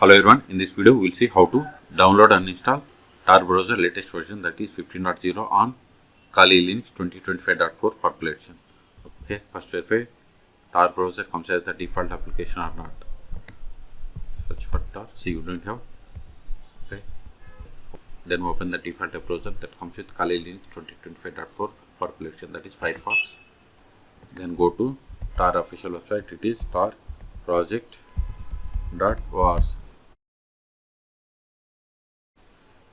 Hello everyone, in this video we will see how to download and install Tor Browser latest version, that is 15.0 on Kali Linux 2025.4 population. Okay, first verify Tor Browser comes as the default application or not. Search for Tor, see you don't have. Okay, then open the default browser that comes with Kali Linux 2025.4 population, that is Firefox. Then go to Tor official website, it is torproject.org.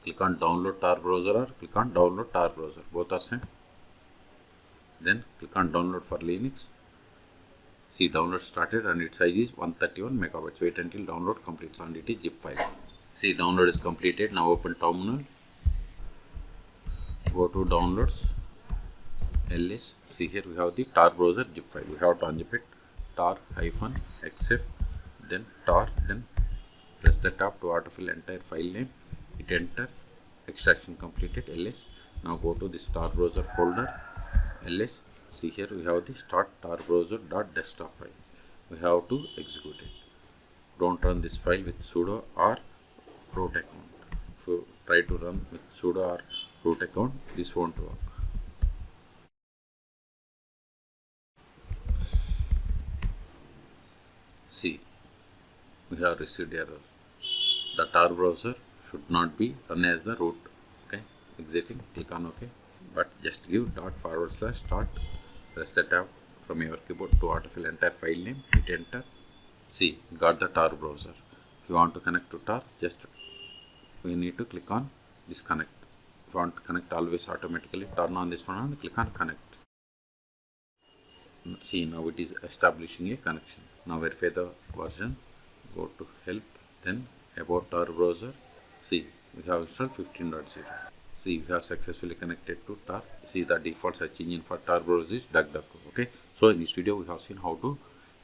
Click on download Tor Browser or click on download Tor Browser, both are same. Then click on download for Linux. See, download started and its size is 131 megabytes. Wait until download completes and it is zip file. See, download is completed. Now open terminal. Go to downloads. ls. See, here we have the Tor Browser zip file. We have to unzip it. tar-xf, then tar, then press the tab to autofill entire file name. Hit enter. Extraction completed. ls. Now go to this Tor Browser folder. ls. See, here we have the start Tor Browser.desktop file. We have to execute it. Don't run this file with sudo or root account. If you try to run with sudo or root account, this won't work. See, we have received error. The Tor Browser should not be run as the root. Okay, exiting, click on OK, but just give ./start. Press the tab from your keyboard to autofill entire file name. Hit enter. See, got the Tor Browser. If you want to connect to Tor, just we need to click on this connect. If you want to connect always automatically, turn on this one and click on connect. See, now it is establishing a connection. Now verify the version. Go to help, then about Tor Browser. See, we have installed 15.0. See, we have successfully connected to Tor. See, the default search engine for Tor Browser is DuckDuckGo. Okay, so in this video we have seen how to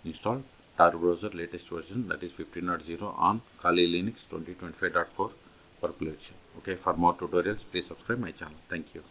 install Tor Browser latest version, that is 15.0 on Kali Linux 2025.4 population. Okay, for more tutorials please subscribe my channel. Thank you.